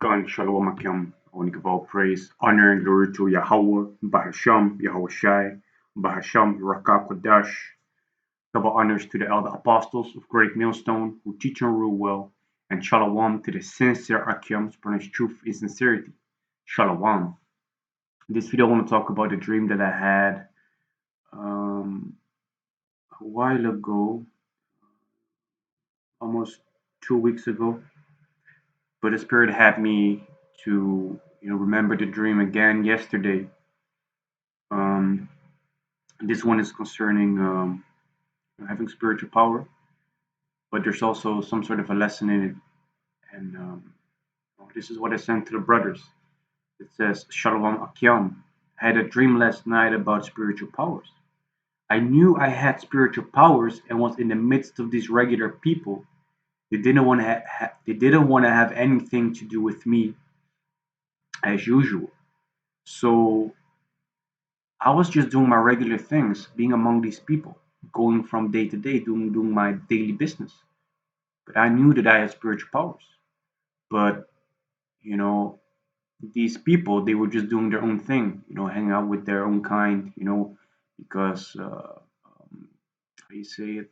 Gun Shalom Akim, I want to give all praise, honor, and glory to Yahawah, Bahasham, Yahawashi, Bahasham, Rawchaa, Qadash. Double honors to the elder apostles of great Millstone who teach and rule well, and Shalom to the sincere Akims, pronounced truth in sincerity. Shalom. In this video, I want to talk about a dream that I had a while ago, almost 2 weeks ago. But the Spirit had me to, remember the dream again yesterday. This one is concerning having spiritual power, but there's also some sort of a lesson in it. And this is what I sent to the brothers. It says, Shalom Akyam. I had a dream last night about spiritual powers. I knew I had spiritual powers and was in the midst of these regular people. They didn't want to have anything to do with me as usual. So I was just doing my regular things, being among these people, going from day to day, doing my daily business. But I knew that I had spiritual powers. But, you know, these people, they were just doing their own thing, hanging out with their own kind, because, how do you say it?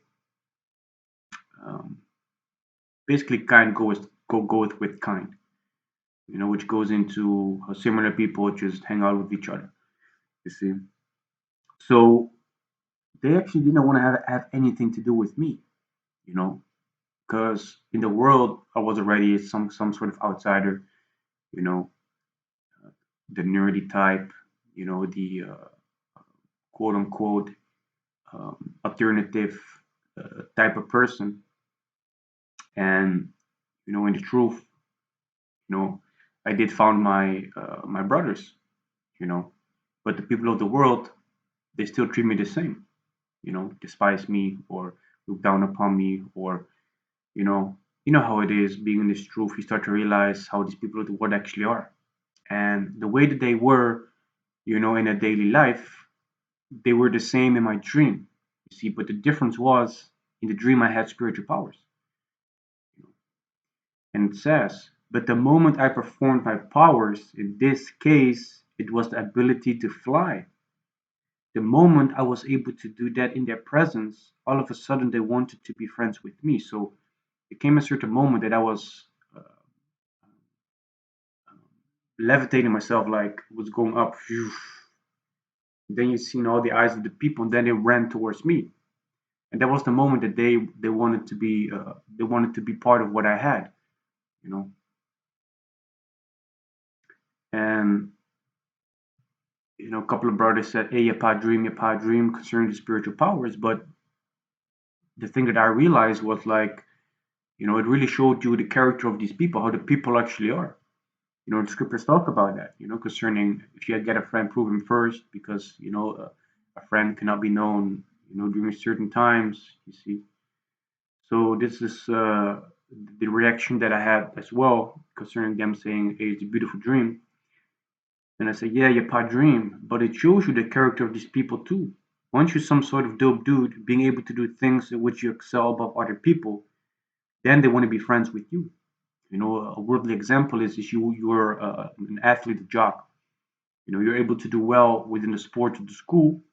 Basically, kind goeth with kind, which goes into how similar people just hang out with each other, you see. So they actually didn't want to have anything to do with me, you know, because in the world I was already some sort of outsider, you know, the nerdy type, the quote unquote alternative type of person, and in the truth, I did found my brothers, you know, but the people of the world, they still treat me the same, despise me or look down upon me, or how it is being in this truth. You start to realize how these people of the world actually are, and the way that they were, in a daily life, they were the same in my dream. You see, but the difference was in the dream I had spiritual powers, and it says, but the moment I performed my powers, in this case, it was the ability to fly. The moment I was able to do that in their presence, all of a sudden they wanted to be friends with me. So it came a certain moment that I was uh, levitating myself, like was going up. Then you see all the eyes of the people, and then they ran towards me, and that was the moment that they wanted to be part of what I had, you know. And a couple of brothers said, "Hey, your pa dream concerning the spiritual powers." But the thing that I realized was like, it really showed you the character of these people, how the people actually are. The scriptures talk about that, concerning if you get a friend, prove him first, because a friend cannot be known, during certain times. You see, so this is the reaction that I had as well concerning them saying, "Hey, it's a beautiful dream." And I say, "Yeah, your pa dream, but it shows you the character of these people too. Once you're some sort of dope dude, being able to do things in which you excel above other people, then they want to be friends with you." A worldly example is you're an athlete, a jock. You're able to do well within the sport of the school.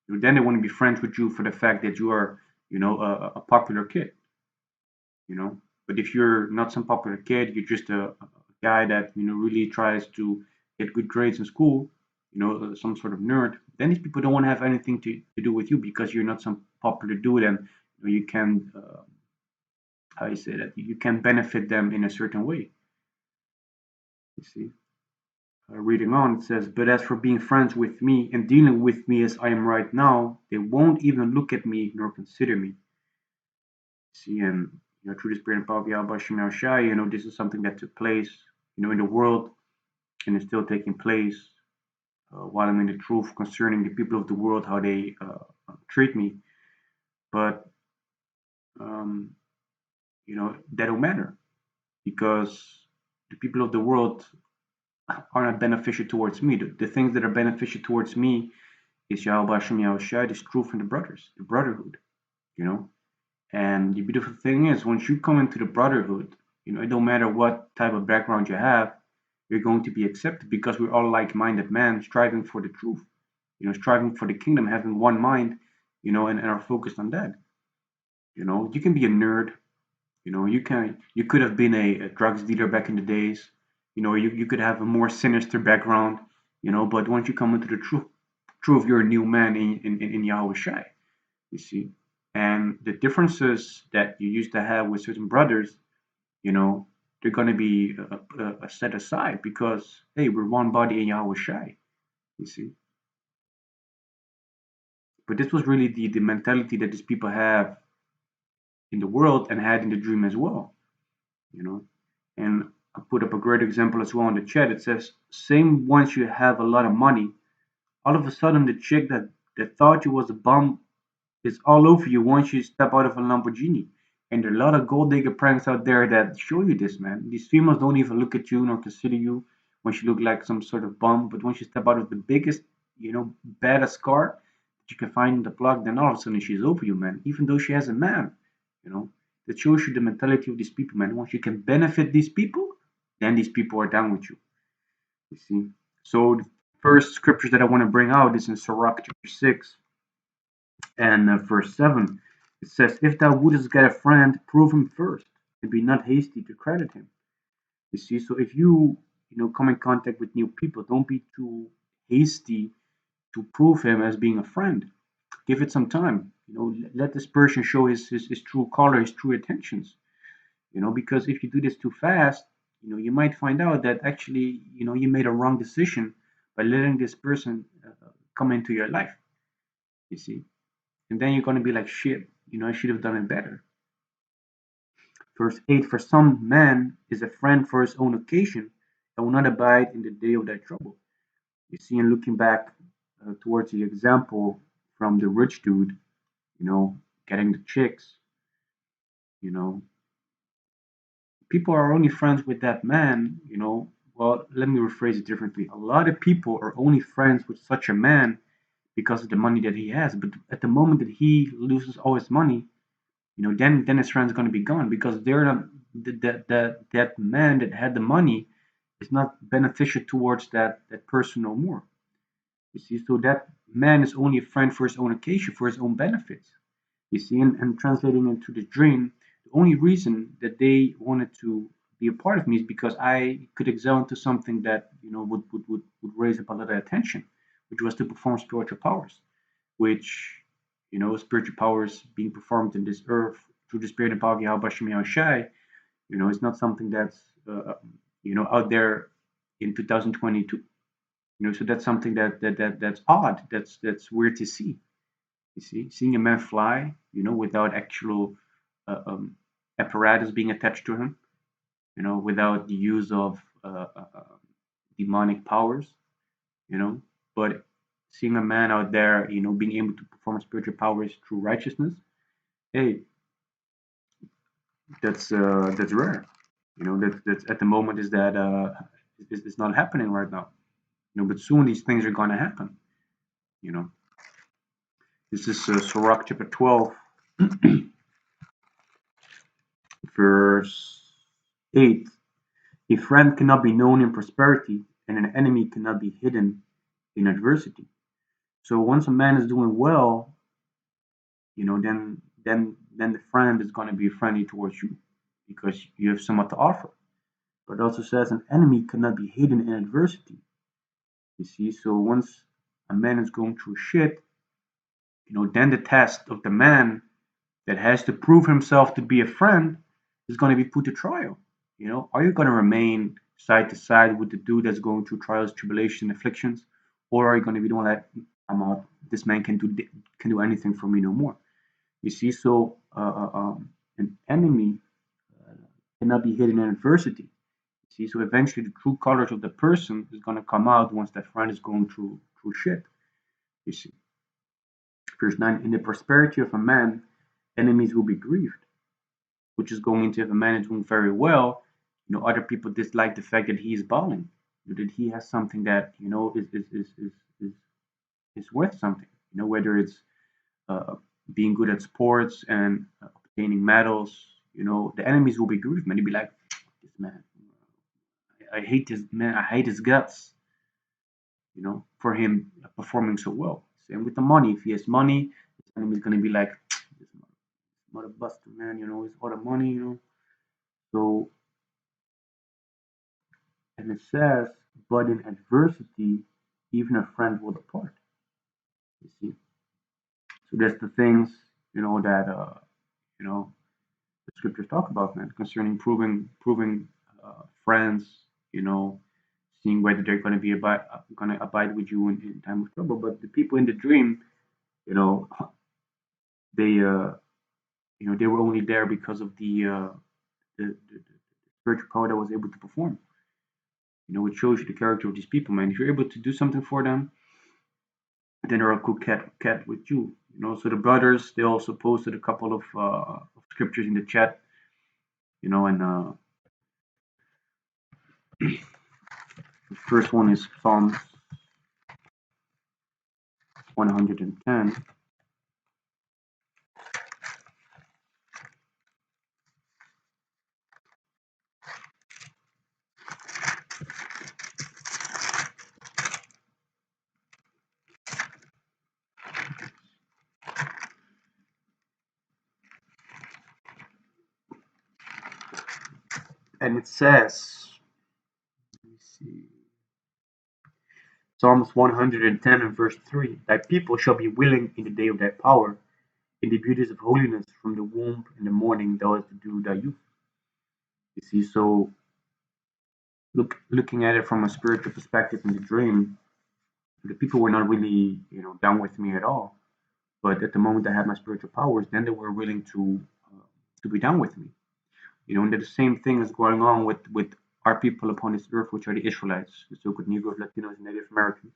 Then they want to be friends with you for the fact that you are, a popular kid. But if you're not some popular kid, you're just a guy that really tries to get good grades in school. Some sort of nerd. Then these people don't want to have anything to do with you because you're not some popular dude, and you can how you say that you can benefit them in a certain way. You see. Reading on, it says, but as for being friends with me and dealing with me as I am right now, they won't even look at me nor consider me. See, and through the spirit and power of Yahawashi, this is something that took place, in the world, and is still taking place while I'm in the truth concerning the people of the world, how they treat me. But um, that don't matter, because the people of the world are not beneficial towards me. The things that are beneficial towards me is Yahawashi, this truth and the brothers, the brotherhood, you know. And the beautiful thing is, once you come into the brotherhood, it don't matter what type of background you have, we're going to be accepted because we're all like-minded men striving for the truth, striving for the kingdom, having one mind, and are focused on that. You can be a nerd. You could have been a drugs dealer back in the days. You could have a more sinister background. But once you come into the truth, you're a new man in Yahawashi. You see, and the differences that you used to have with certain brothers, you know, they're going to be set aside because hey, we're one body in Yahawashi. You see, but this was really the mentality that these people have in the world and had in the dream as well. You know, and I put up a great example as well in the chat. It says, same once you have a lot of money, all of a sudden the chick that thought you was a bum is all over you once you step out of a Lamborghini. And there are a lot of gold digger pranks out there that show you this, man. These females don't even look at you nor consider you once you look like some sort of bum. But once you step out of the biggest, baddest car that you can find in the block, then all of a sudden she's over you, man. Even though she has a man, you know. That shows you the mentality of these people, man. Once you can benefit these people, then these people are down with you. You see. So the first scriptures that I want to bring out is in Sirach chapter 6 and verse 7. It says, if thou wouldest get a friend, prove him first, and be not hasty to credit him. You see, so if come in contact with new people, don't be too hasty to prove him as being a friend. Give it some time. Let this person show his true color, his true intentions. Because if you do this too fast, you might find out that actually, you made a wrong decision by letting this person come into your life. You see, and then you're going to be like, shit, I should have done it better. Verse 8, for some man is a friend for his own occasion and will not abide in the day of their trouble. You see, and looking back towards the example from the rich dude, getting the chicks, you know, people are only friends with that man, well, let me rephrase it differently. A lot of people are only friends with such a man because of the money that he has. But at the moment that he loses all his money, then his friend's going to be gone because they're not that man that had the money is not beneficial towards that person no more. You see, so that man is only a friend for his own occasion, for his own benefits. You see, and translating into the dream, the only reason that they wanted to be a part of me is because I could excel into something that would raise up a lot of attention, which was to perform spiritual powers, which spiritual powers being performed in this earth through the spirit and power of Yahawah Bahasham Yahawashi, it's not something that's out there in 2022. So that's something that's odd. That's weird to see. You see, seeing a man fly, without actual apparatus being attached to him, without the use of demonic powers, but seeing a man out there, being able to perform spiritual powers through righteousness, hey, that's rare. That's at the moment is that is not happening right now. But soon these things are going to happen. You know, this is Sirach chapter 12, verse 8. A friend cannot be known in prosperity, and an enemy cannot be hidden in adversity. So once a man is doing well, then the friend is going to be friendly towards you because you have somewhat to offer. But it also says an enemy cannot be hidden in adversity. You see, so once a man is going through shit, then the test of the man that has to prove himself to be a friend is going to be put to trial. Are you going to remain side to side with the dude that's going through trials, tribulation, afflictions, or are you going to be doing that? I'm out. This man can do anything for me no more. You see, so an enemy cannot be hidden in adversity. You see, so eventually the true colors of the person is going to come out once that friend is going through shit. You see, verse 9: in the prosperity of a man, enemies will be grieved, which is going into if a man is doing very well, other people dislike the fact that he is balling, that he has something that is worth something. Whether it's uh, being good at sports and obtaining medals. The enemies will be grieved, man. They'll be like, this man, I hate this man. I hate his guts. For him performing so well. Same with the money. If he has money, his enemy is gonna be like, this mother buster man. He's all the money. So, and it says, but in adversity, even a friend will depart. You see. So that's the things that you know the scriptures talk about, man, concerning proving friends, you know, seeing whether they're going to abide with you in time of trouble. But the people in the dream, you know, they they were only there because of the spiritual power that was able to perform. It shows you the character of these people, man. If you're able to do something for them, then they're a cool cat with you. So the brothers, they also posted a couple of scriptures in the chat, and the first one is Psalms 110. And it says, let me see, Psalms 110 and verse 3, thy people shall be willing in the day of thy power, in the beauties of holiness from the womb in the morning thou hast to do thy youth. You see, so looking at it from a spiritual perspective in the dream, the people were not really, down with me at all. But at the moment I had my spiritual powers, then they were willing to be down with me. And the same thing is going on with our people upon this earth, which are the Israelites, the so-called Negroes, Latinos, and Native Americans.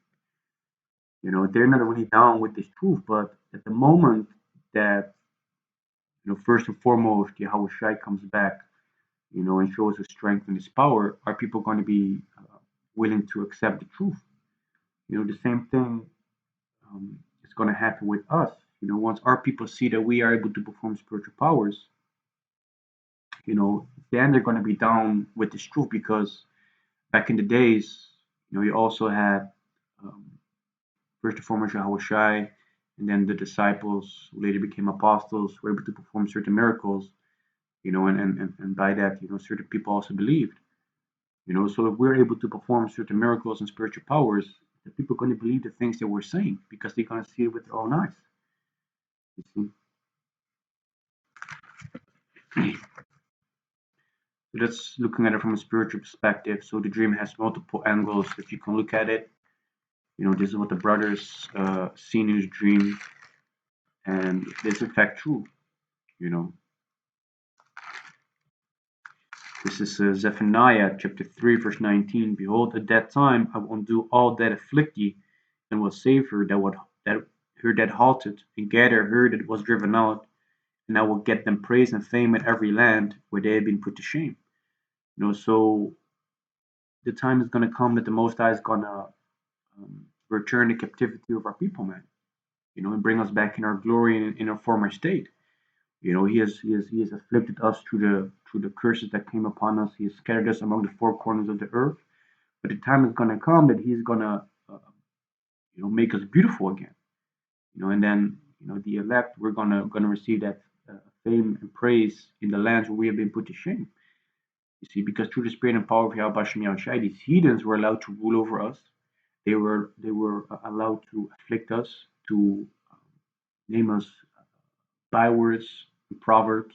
They're not really down with this truth, but at the moment that, first and foremost, Yahawashi comes back, and shows his strength and his power, are people going to be willing to accept the truth? The same thing is going to happen with us. Once our people see that we are able to perform spiritual powers, then they're going to be down with this truth, because back in the days, you also had um, first and foremost Yahawashi, and then the disciples who later became apostles were able to perform certain miracles, and by that, certain people also believed. So if we're able to perform certain miracles and spiritual powers, the people are going to believe the things that we're saying because they're going to see it with their own eyes. You see? So that's looking at it from a spiritual perspective. So the dream has multiple angles if you can look at it. This is what the brothers seen in his dream, and it's in fact true. You know, this is Zephaniah chapter 3, verse 19. Behold, at that time I will undo all that afflict ye, and will save her that halted, and gather her that was driven out, and I will get them praise and fame in every land where they have been put to shame. So the time is going to come that the Most High is going to return the captivity of our people, man. And bring us back in our glory and in our former state. He has afflicted us through the curses that came upon us. He has scattered us among the four corners of the earth. But the time is going to come that He's going to, make us beautiful again. And then the elect, we're gonna receive that fame and praise in the lands where we have been put to shame. You see, because through the spirit and power of Yahawashi, these heathens were allowed to rule over us. They were allowed to afflict us, to name us bywords and proverbs.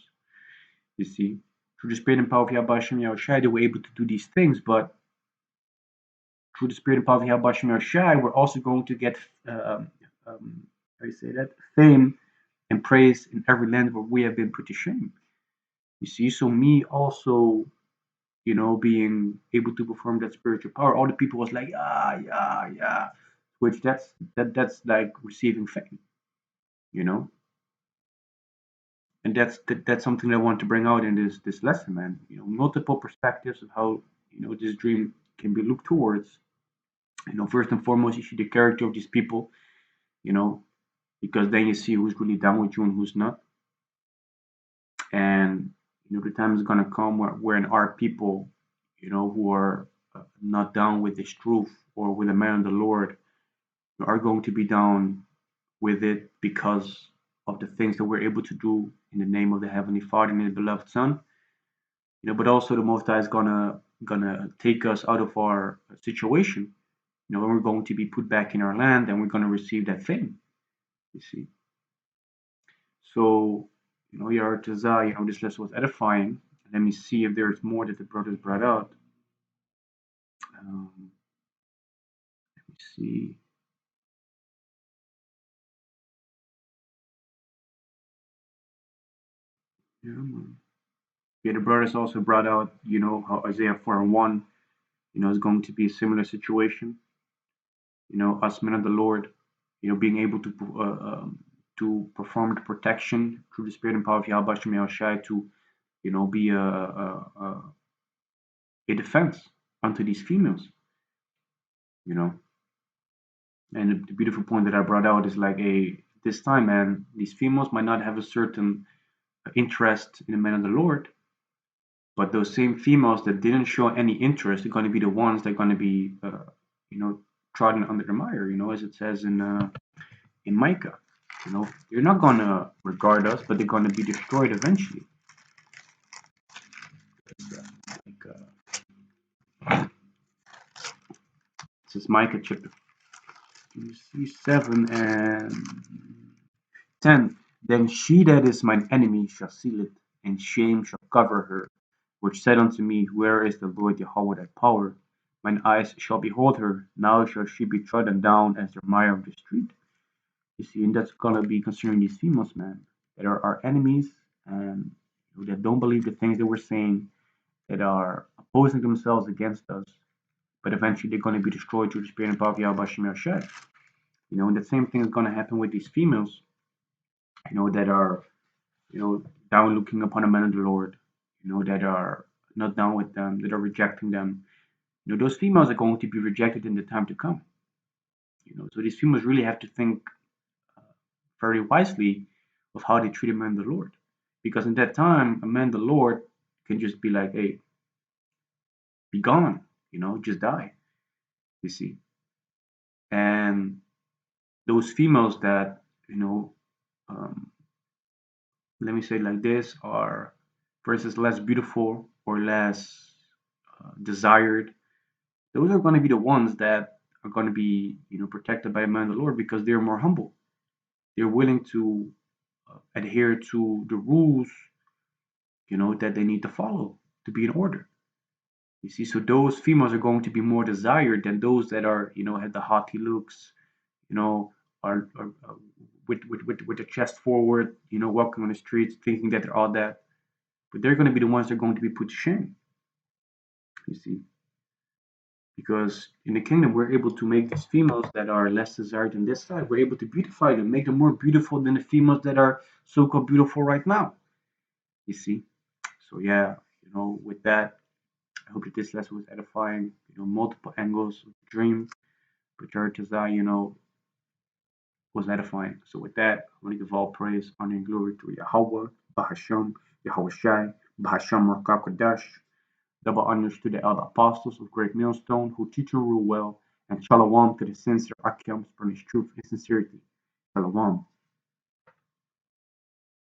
You see, through the spirit and power of Yahawashi, they were able to do these things. But through the spirit and power of Yahawashi, we're also going to get how you say that, fame and praise in every land where we have been put to shame. You see, so me also, being able to perform that spiritual power, all the people was like, yeah, yeah, yeah, which that's like receiving fame, you know, and that's something I want to bring out in this lesson, man. Multiple perspectives of how this dream can be looked towards. First and foremost, you see the character of these people, you know, because then you see who's really down with you and who's not. And the time is gonna come where our people, who are not down with this truth or with the man of the Lord are going to be down with it because of the things that we're able to do in the name of the Heavenly Father and His beloved Son. But also the Most High is gonna take us out of our situation. When we're going to be put back in our land and we're gonna receive that thing. You see. So, Yahawashi, this lesson was edifying. Let me see if there's more that the brothers brought out. Let me see. Yeah, man. Yeah, the brothers also brought out, how Isaiah 4:1, is going to be a similar situation. Us men of the Lord, being able to perform the protection through the spirit and power of Yahawashi to, be a defense unto these females, you know. And the beautiful point that I brought out is like, this time, man, these females might not have a certain interest in the men of the Lord, but those same females that didn't show any interest are going to be the ones that are going to be, trodden under the mire, as it says in Micah. They're not going to regard us, but they're going to be destroyed eventually. This is Micah chapter 7 and 10. Then she that is mine enemy shall seal it, and shame shall cover her, which said unto me, Where is the Lord Yahawah thy power? Mine eyes shall behold her, now shall she be trodden down as the mire of the street. You see, and that's gonna be concerning these females, man, that are our enemies and that don't believe the things that we're saying, that are opposing themselves against us, but eventually they're gonna be destroyed through the spirit and power of Yahawashi. And the same thing is gonna happen with these females, that are, down looking upon the men of the Lord, that are not down with them, that are rejecting them. Those females are going to be rejected in the time to come. So these females really have to think very wisely of how they treat a man of the Lord. Because in that time, a man of the Lord can just be like, hey, be gone, just die, you see. And those females that, um, let me say it like this, are versus less beautiful or less desired, those are going to be the ones that are going to be, protected by a man of the Lord because they're more humble. They're willing to adhere to the rules, that they need to follow to be in order. You see, so those females are going to be more desired than those that are, have the haughty looks, are with the chest forward, walking on the streets, thinking that they're all that. But they're going to be the ones that are going to be put to shame. You see, because in the kingdom we're able to make these females that are less desired on this side, we're able to beautify them, make them more beautiful than the females that are so-called beautiful right now. You see, so yeah, with that, I hope that this lesson was edifying. Multiple angles of the dream, but Rawchaa, was edifying. So with that, I want to give all praise, honor, and glory to Yahawah, Bahasham, Yahawashi, Bahasham, Qadash. Double honors to the elder apostles of great Millstone who teach and rule well, and shalom to the sincere Akiams for his truth and sincerity. Shalom.